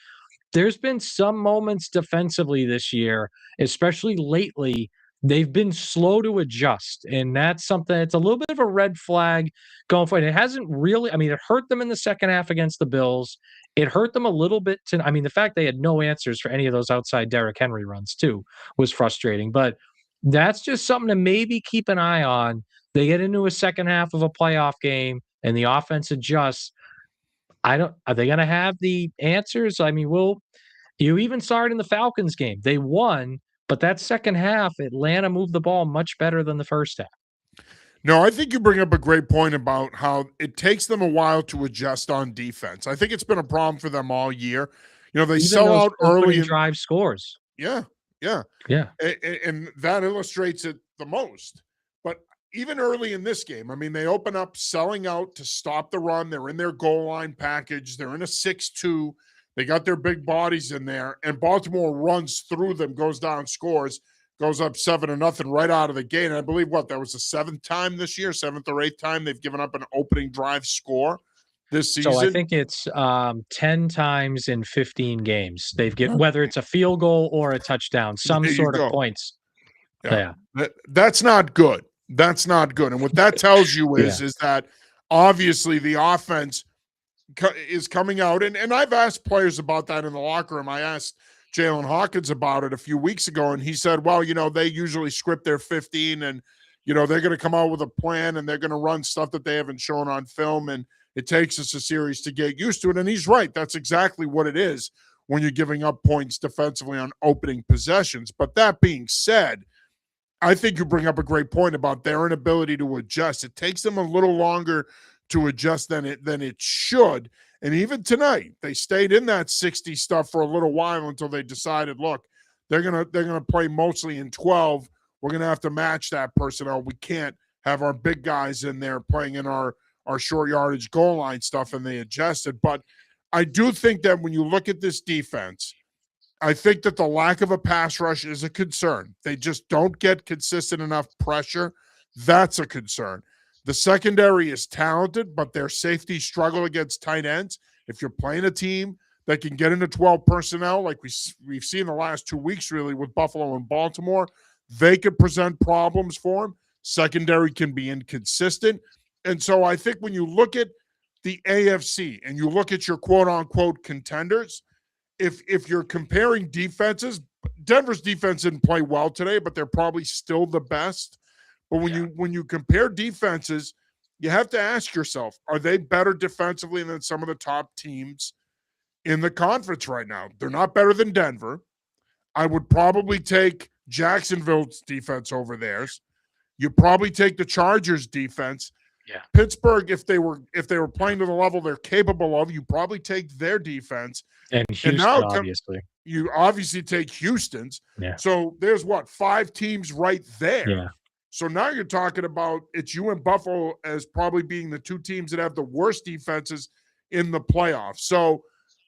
there's been some moments defensively this year, especially lately, they've been slow to adjust, and that's something that's a little bit of a red flag going forward. It hasn't really, I mean, it hurt them in the second half against the Bills. It hurt them a little bit I mean, the fact they had no answers for any of those outside Derrick Henry runs too was frustrating, but that's just something to maybe keep an eye on. They get into a second half of a playoff game and the offense adjusts. Are they going to have the answers? I mean, you even saw it in the Falcons game. They won, but that second half, Atlanta moved the ball much better than the first half. No, I think you bring up a great point about how it takes them a while to adjust on defense. I think it's been a problem for them all year. You know, they Even sell those out early in drive scores. yeah, yeah. Yeah. And that illustrates it the most. But even early in this game, I mean, they open up selling out to stop the run. They're in their goal line package. They're in a 6-2. They got their big bodies in there, and Baltimore runs through them, goes down, scores, goes up 7-0 right out of the gate. And I believe that was the 7th time this year, 7th or 8th time they've given up an opening drive score this season. So I think it's 10 times in 15 games. They've get whether it's a field goal or a touchdown, some sort of points. Yeah. That's not good. That's not good. And what that tells you is that obviously the offense is coming out. And I've asked players about that in the locker room. I asked Jalen Hawkins about it a few weeks ago, and he said, well, you know, they usually script their 15 and, you know, they're going to come out with a plan and they're going to run stuff that they haven't shown on film. And it takes us a series to get used to it. And he's right. That's exactly what it is when you're giving up points defensively on opening possessions. But that being said, I think you bring up a great point about their inability to adjust. It takes them a little longer to adjust than it should. And even tonight, they stayed in that 60 stuff for a little while until they decided, look, they're gonna play mostly in 12. We're gonna have to match that personnel. We can't have our big guys in there playing in our short yardage goal line stuff, and they adjusted. But I do think that when you look at this defense, I think that the lack of a pass rush is a concern. They just don't get consistent enough pressure. That's a concern. The secondary is talented, but their safety struggle against tight ends. If you're playing a team that can get into 12 personnel, like we've seen the last 2 weeks really with Buffalo and Baltimore, they could present problems for them. Secondary can be inconsistent. And so I think when you look at the AFC and you look at your quote-unquote contenders, if you're comparing defenses, Denver's defense didn't play well today, but they're probably still the best. But when you compare defenses, you have to ask yourself, are they better defensively than some of the top teams in the conference right now? They're not better than Denver. I would probably take Jacksonville's defense over theirs. You probably take the Chargers defense. Yeah. Pittsburgh, if they were playing to the level they're capable of, you probably take their defense. And Houston, obviously. You obviously take Houston's. Yeah. So there's 5 teams right there. Yeah. So now you're talking about it's you and Buffalo as probably being the 2 teams that have the worst defenses in the playoffs. So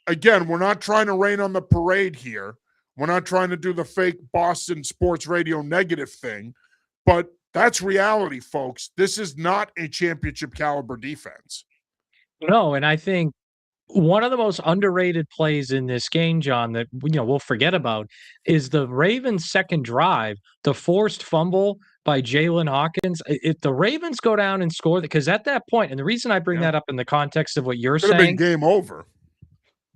again, we're not trying to rain on the parade here. We're not trying to do the fake Boston sports radio negative thing, but that's reality, folks. This is not a championship caliber defense. No, and I think one of the most underrated plays in this game, John, that we'll forget about is the Ravens' second drive, the forced fumble by Jalen Hawkins. If the Ravens go down and score, because at that point, and the reason I bring that up in the context of what you're Could have saying, been game over.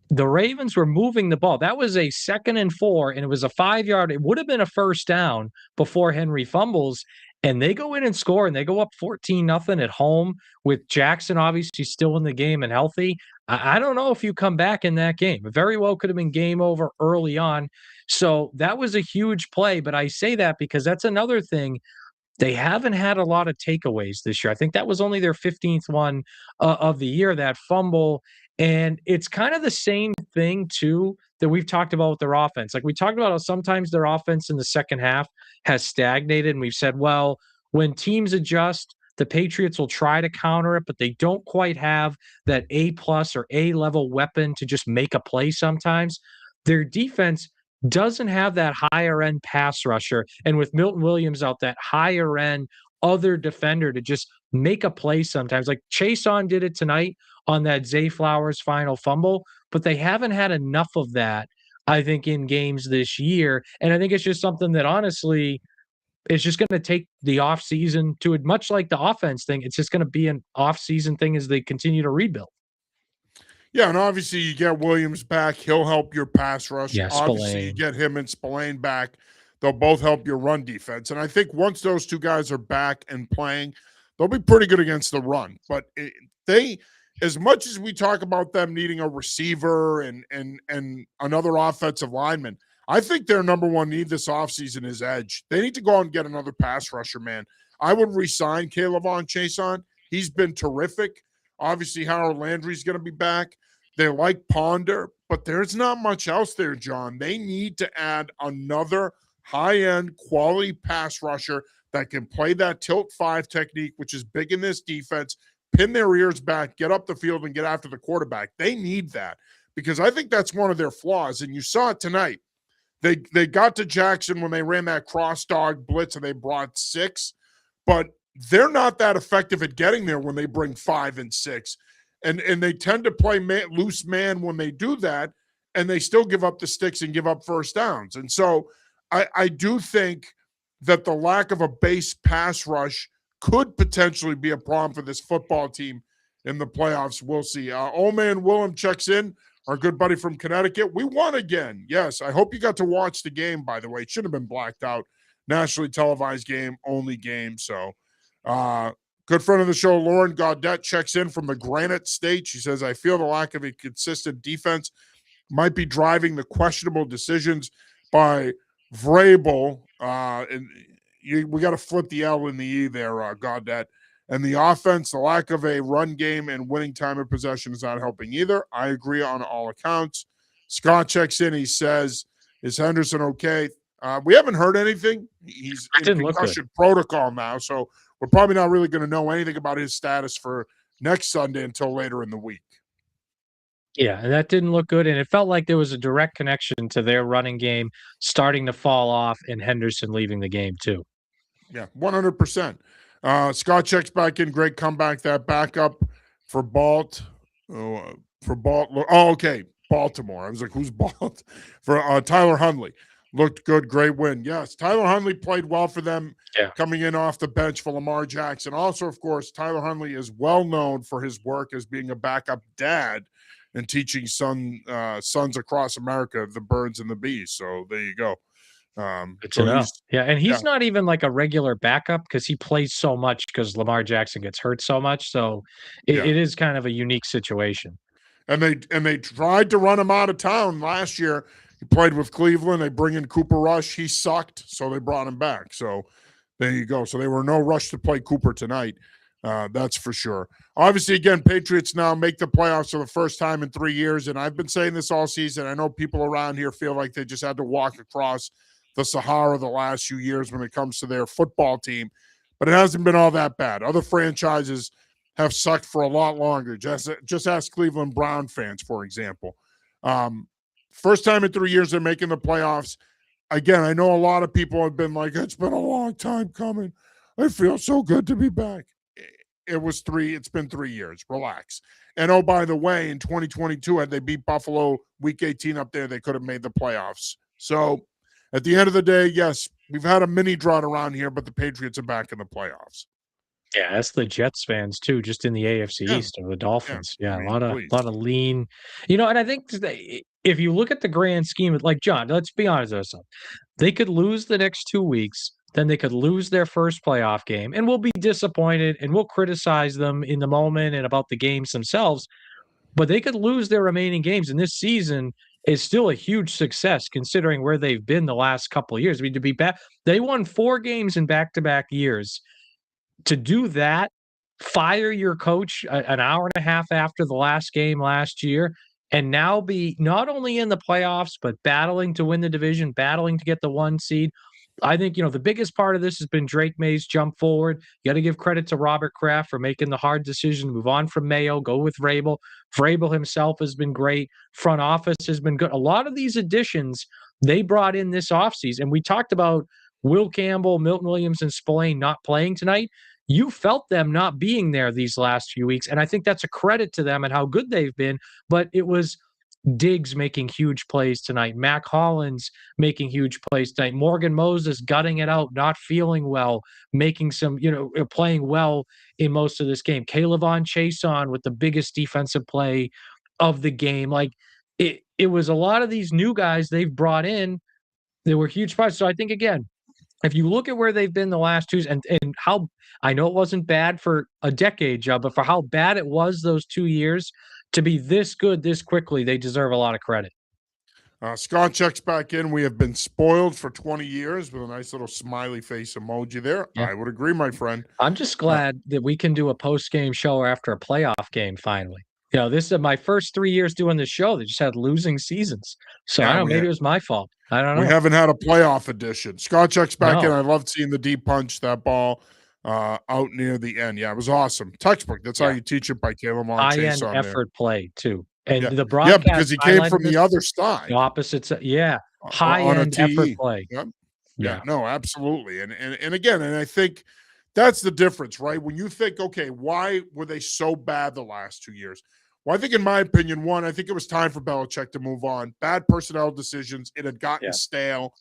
The Ravens were moving the ball. That was a 2nd and 4, and it was a 5-yard. It would have been a first down before Henry fumbles. And they go in and score, and they go up 14-0 at home with Jackson obviously still in the game and healthy. I don't know if you come back in that game. It very well could have been game over early on. So that was a huge play. But I say that because that's another thing. They haven't had a lot of takeaways this year. I think that was only their 15th one of the year, that fumble. And it's kind of the same thing, too, that we've talked about with their offense. Like we talked about how sometimes their offense in the second half has stagnated. And we've said, well, when teams adjust, the Patriots will try to counter it, but they don't quite have that A-plus or A-level weapon to just make a play sometimes. Their defense doesn't have that higher end pass rusher. And with Milton Williams out, that higher end other defender to just make a play sometimes. Like Chason did it tonight on that Zay Flowers final fumble, but they haven't had enough of that, I think, in games this year. And I think it's just something that honestly is just going to take the offseason to it, much like the offense thing. It's just going to be an offseason thing as they continue to rebuild. Yeah, and obviously you get Williams back. He'll help your pass rush. Yeah, obviously, you get him and Spillane back. They'll both help your run defense. And I think once those 2 guys are back and playing, they'll be pretty good against the run. But they, as much as we talk about them needing a receiver and another offensive lineman, I think their number one need this offseason is edge. They need to go out and get another pass rusher, man. I would re-sign K'Lavon Chason. He's been terrific. Obviously, Harold Landry's going to be back. They like Ponder, but there's not much else there, John. They need to add another high-end quality pass rusher that can play that tilt 5 technique, which is big in this defense, pin their ears back, get up the field, and get after the quarterback. They need that because I think that's one of their flaws, and you saw it tonight. They got to Jackson when they ran that cross dog blitz, and they brought 6, but they're not that effective at getting there when they bring 5 and 6. And they tend to play loose man when they do that, and they still give up the sticks and give up first downs. And so I do think that the lack of a base pass rush could potentially be a problem for this football team in the playoffs. We'll see. Old man Willem checks in, our good buddy from Connecticut. We won again. Yes, I hope you got to watch the game, by the way. It should have been blacked out. Nationally televised game, only game. So good friend of the show, Lauren Gaudette, checks in from the Granite State. She says, I feel the lack of a consistent defense might be driving the questionable decisions by Vrabel. And we got to flip the L in the E there, Gaudette. And the offense, the lack of a run game and winning time of possession is not helping either. I agree on all accounts. Scott checks in. He says, is Henderson okay? We haven't heard anything. He's It in didn't look good. concussion protocol now, so we're probably not really going to know anything about his status for next Sunday until later in the week. Yeah, and that didn't look good, and it felt like there was a direct connection to their running game starting to fall off and Henderson leaving the game too. Yeah, 100%. Scott checks back in. Great comeback. That backup for Balt. For Balt. Oh, okay. Baltimore. I was like, who's Balt? For Tyler Huntley. Looked good. Great win. Yes, Tyler Huntley played well for them coming in off the bench for Lamar Jackson. Also, of course, Tyler Huntley is well known for his work as being a backup dad and teaching sons across America the birds and the bees. So there you go. Good to So know. he's Yeah, and yeah, he's not even like a regular backup because he plays so much because Lamar Jackson gets hurt so much. So yeah. it is kind of a unique situation. And they tried to run him out of town last year. He played with Cleveland. They bring in Cooper Rush. He sucked, so they brought him back. So there you go. So they were no rush to play Cooper tonight. That's for sure. Obviously, again, Patriots now make the playoffs for the first time in 3 years. And I've been saying this all season. I know people around here feel like they just had to walk across the Sahara the last few years when it comes to their football team. But it hasn't been all that bad. Other franchises have sucked for a lot longer. Just ask Cleveland Brown fans, for example. First time in 3 years they're making the playoffs. Again, I know a lot of people have been like, it's been a long time coming. I feel so good to be back. It's been 3 years. Relax. And oh, by the way, in 2022, had they beat Buffalo week 18 up there, they could have made the playoffs. So at the end of the day, yes, we've had a mini drought around here, but the Patriots are back in the playoffs. Yeah, that's the Jets fans too, just in the AFC Yeah. East or the Yeah. Dolphins. I Yeah, a mean, please. lot of lean, and I think if you look at the grand scheme, like John, let's be honest with ourselves, they could lose the next 2 weeks, then they could lose their first playoff game, and we'll be disappointed and we'll criticize them in the moment and about the games themselves, but they could lose their remaining games, and this season is still a huge success considering where they've been the last couple of years. I mean, to be back, they won 4 games in back-to-back years. To do that, fire your coach an hour and a half after the last game last year, and now be not only in the playoffs, but battling to win the division, battling to get the 1 seed. I think, the biggest part of this has been Drake May's jump forward. You got to give credit to Robert Kraft for making the hard decision to move on from Mayo, go with Vrabel. Vrabel himself has been great. Front office has been good. A lot of these additions they brought in this offseason. We talked about Will Campbell, Milton Williams, and Spillane not playing tonight. You felt them not being there these last few weeks, and I think that's a credit to them and how good they've been, but it was Diggs making huge plays tonight, Mac Hollins making huge plays tonight, Morgan Moses gutting it out, not feeling well, making some, playing well in most of this game. Kaylavon Chason with the biggest defensive play of the game. Like, it was a lot of these new guys they've brought in. They were huge parts. So I think, again, if you look at where they've been the last 2 and how I know it wasn't bad for a decade, Joe, but for how bad it was those 2 years to be this good this quickly, they deserve a lot of credit. Scott checks back in. We have been spoiled for 20 years with a nice little smiley face emoji there. Yeah. I would agree, my friend. I'm just glad that we can do a post-game show after a playoff game finally. This is my first 3 years doing this show. They just had losing seasons. So I don't know, maybe it was my fault. I don't know. We haven't had a playoff edition. Scott checks back in. No. I loved seeing the deep punch, that ball out near the end. Yeah, it was awesome. Textbook. That's how you teach it by Kaylavon High-end Chason effort play, too. And Yeah. the broadcast because he came from the highlighted other this, side. the opposites. Yeah. On a High-end effort TE. play. Yep. Yeah. Yeah, no, absolutely. And again, and I think that's the difference, right? When you think, okay, why were they so bad the last 2 years? Well, I think in my opinion, one, I think it was time for Belichick to move on. Bad personnel decisions. It had gotten stale.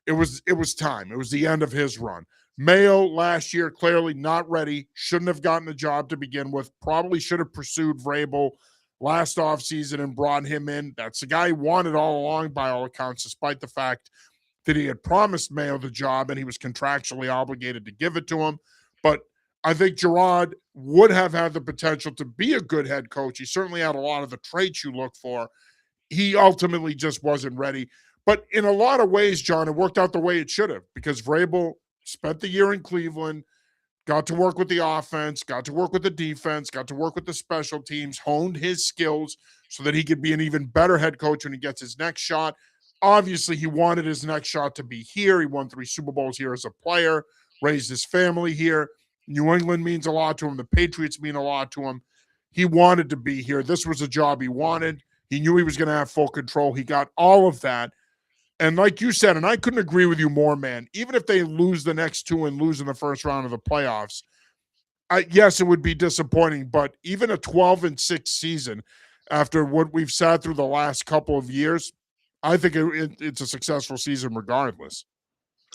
It was time. It was the end of his run. Mayo last year, clearly not ready. Shouldn't have gotten the job to begin with. Probably should have pursued Vrabel last offseason and brought him in. That's the guy he wanted all along by all accounts, despite the fact that he had promised Mayo the job and he was contractually obligated to give it to him. But I think Gerard would have had the potential to be a good head coach. He certainly had a lot of the traits you look for. He ultimately just wasn't ready. But in a lot of ways, John, it worked out the way it should have because Vrabel spent the year in Cleveland, got to work with the offense, got to work with the defense, got to work with the special teams, honed his skills so that he could be an even better head coach when he gets his next shot. Obviously, he wanted his next shot to be here. He won 3 Super Bowls here as a player, raised his family here. New England means a lot to him. The Patriots mean a lot to him. He wanted to be here. This was a job he wanted. He knew he was going to have full control. He got all of that. And like you said, and I couldn't agree with you more, man, even if they lose the next 2 and lose in the first round of the playoffs, yes, it would be disappointing, but even a 12-6 season after what we've sat through the last couple of years, I think it's a successful season regardless.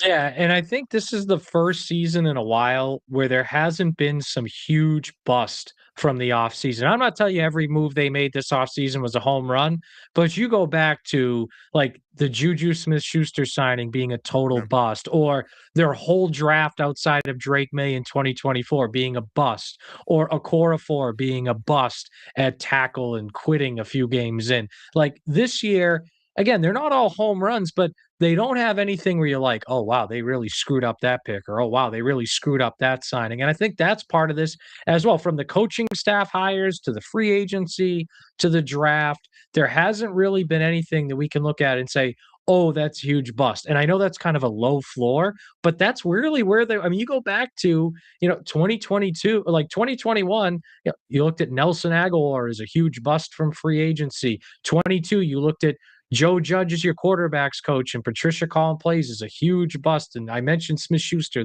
Yeah, and I think this is the first season in a while where there hasn't been some huge bust from the offseason. I'm not telling you every move they made this offseason was a home run, but you go back to like the Juju Smith-Schuster signing being a total Yeah. bust, or their whole draft outside of Drake May in 2024 being a bust, or Okorafor being a bust at tackle and quitting a few games in. Like this year, again, they're not all home runs, but they don't have anything where you're like, "Oh, wow, they really screwed up that pick," or, "Oh, wow, they really screwed up that signing." And I think that's part of this as well, from the coaching staff hires to the free agency to the draft. There hasn't really been anything that we can look at and say, "Oh, that's a huge bust." And I know that's kind of a low floor, but that's really where they I mean, you go back to, 2022, like 2021, you looked at Nelson Aguilar as a huge bust from free agency. 22, you looked at Joe Judge is your quarterbacks coach, and Patricia Collin plays is a huge bust. And I mentioned Smith Schuster.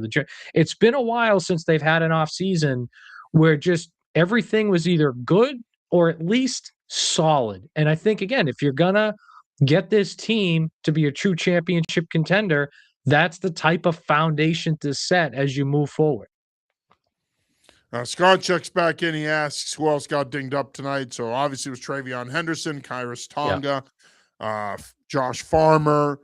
It's been a while since they've had an off season where just everything was either good or at least solid. And I think again, if you're gonna get this team to be a true championship contender, that's the type of foundation to set as you move forward. Scott checks back in. He asks who else got dinged up tonight. So obviously it was Travion Henderson, Kyrus Yeah. Tonga, Josh Farmer,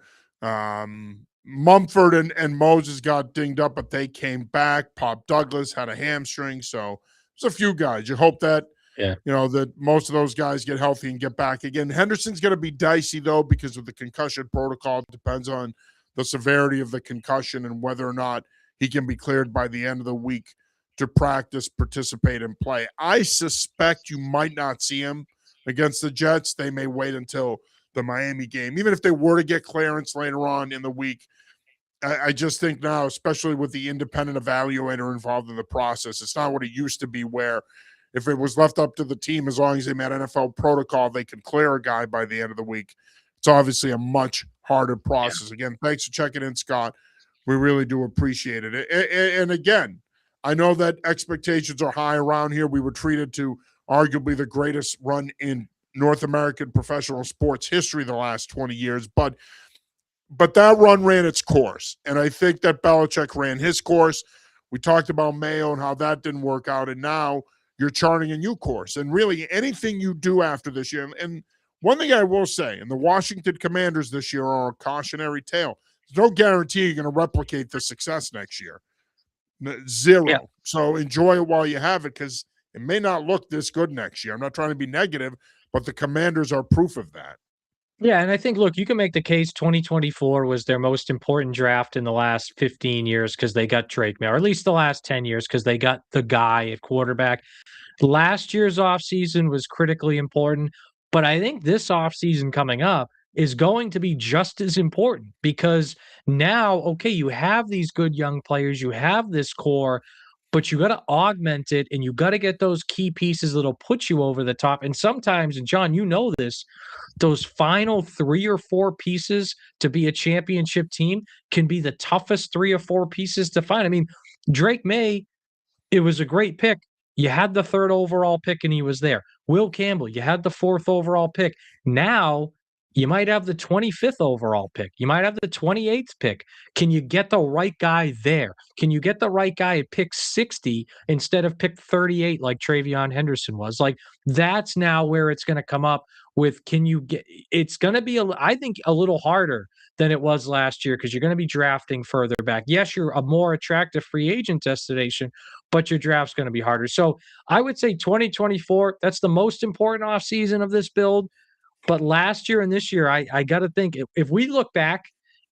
Mumford and Moses got dinged up, but they came back. Pop Douglas had a hamstring. So there's a few guys. You hope that, Yeah. that most of those guys get healthy and get back again. Henderson's going to be dicey, though, because of the concussion protocol. It depends on the severity of the concussion and whether or not he can be cleared by the end of the week to practice, participate, and play. I suspect you might not see him against the Jets. They may wait until the Miami game. Even if they were to get clearance later on in the week, I just think now, especially with the independent evaluator involved in the process, it's not what it used to be where if it was left up to the team, as long as they met NFL protocol, they could clear a guy by the end of the week. It's obviously a much harder process. Yeah. Again, thanks for checking in, Scott. We really do appreciate it. And again, I know that expectations are high around here. We were treated to arguably the greatest run in North American professional sports history the last 20 years, but that run ran its course, and I think that Belichick ran his course. We talked about Mayo and how that didn't work out, and now you're charting a new course. And really, anything you do after this year, and one thing I will say, and the Washington Commanders this year are a cautionary tale. There's no guarantee you're going to replicate the success next year. Zero. Yeah. So enjoy it while you have it, because it may not look this good next year. I'm not trying to be negative, but the Commanders are proof of that. Yeah, and I think, look, you can make the case 2024 was their most important draft in the last 15 years because they got Drake May, or at least the last 10 years because they got the guy at quarterback. Last year's offseason was critically important, but I think this offseason coming up is going to be just as important because now, okay, you have these good young players, you have this core, but you got to augment it and you got to get those key pieces that'll put you over the top. And sometimes, and John, you know this, those final 3 or 4 pieces to be a championship team can be the toughest 3 or 4 pieces to find. I mean, Drake May, it was a great pick. You had the 3rd overall pick and he was there. Will Campbell, you had the 4th overall pick. Now you might have the 25th overall pick. You might have the 28th pick. Can you get the right guy there? Can you get the right guy at pick 60 instead of pick 38 like Travion Henderson was? Like that's now where it's going to come up with can you get it's going to be I think a little harder than it was last year because you're going to be drafting further back. Yes, you're a more attractive free agent destination, but your draft's going to be harder. So I would say 2024, that's the most important offseason of this build. But last year and this year, I got to think if we look back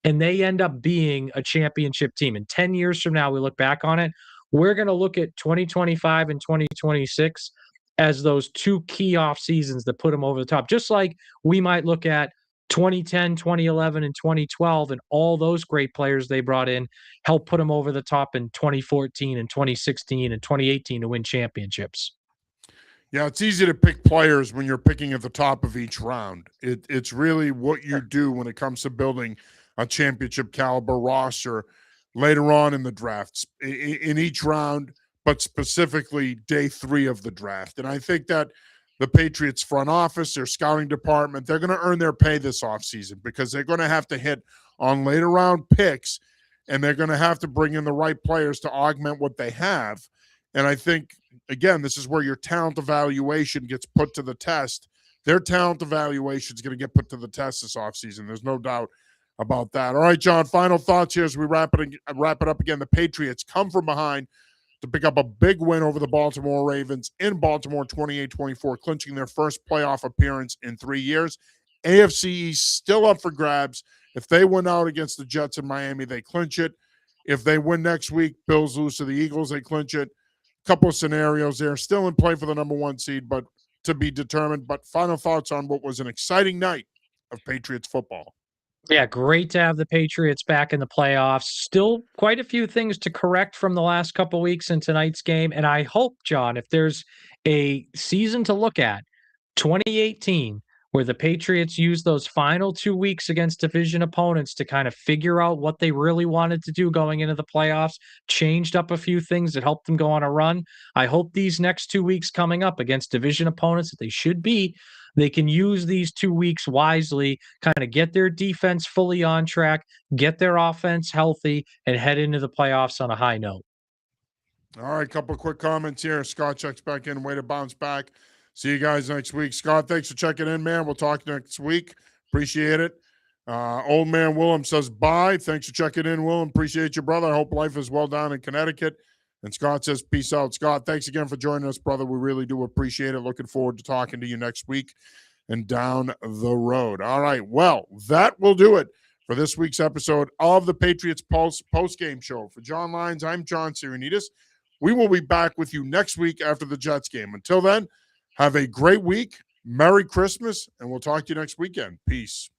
and they end up being a championship team, and 10 years from now, we look back on it, we're going to look at 2025 and 2026 as those two key off seasons that put them over the top. Just like we might look at 2010, 2011, and 2012, and all those great players they brought in helped put them over the top in 2014 and 2016 and 2018 to win championships. Yeah, it's easy to pick players when you're picking at the top of each round. It's really what you do when it comes to building a championship caliber roster later on in the drafts, in each round, but specifically day 3 of the draft. And I think that the Patriots front office, their scouting department, they're going to earn their pay this offseason because they're going to have to hit on later round picks, and they're going to have to bring in the right players to augment what they have. And I think, again, this is where your talent evaluation gets put to the test. Their talent evaluation is going to get put to the test this offseason. There's no doubt about that. All right, John, final thoughts here as we wrap it up again. The Patriots come from behind to pick up a big win over the Baltimore Ravens in Baltimore 28-24, clinching their first playoff appearance in 3 years. AFC East still up for grabs. If they win out against the Jets in Miami, they clinch it. If they win next week, Bills lose to the Eagles, they clinch it. Couple of scenarios there, still in play for the number 1 seed, but to be determined. But final thoughts on what was an exciting night of Patriots football. Yeah, great to have the Patriots back in the playoffs. Still quite a few things to correct from the last couple weeks in tonight's game. And I hope, John, if there's a season to look at, 2018, where the Patriots used those final 2 weeks against division opponents to kind of figure out what they really wanted to do going into the playoffs, changed up a few things that helped them go on a run. I hope these next 2 weeks coming up against division opponents that they should beat, they can use these 2 weeks wisely, kind of get their defense fully on track, get their offense healthy, and head into the playoffs on a high note. All right, couple of quick comments here. Scott checks back in, way to bounce back. See you guys next week. Scott, thanks for checking in, man. We'll talk next week. Appreciate it. Old man Willem says bye. Thanks for checking in, Willem. Appreciate you, brother. I hope life is well down in Connecticut. And Scott says peace out. Scott, thanks again for joining us, brother. We really do appreciate it. Looking forward to talking to you next week and down the road. All right, well, that will do it for this week's episode of the Patriots Pulse post-game show. For John Lyons, I'm John Sirenides. We will be back with you next week after the Jets game. Until then, have a great week. Merry Christmas, and we'll talk to you next weekend. Peace.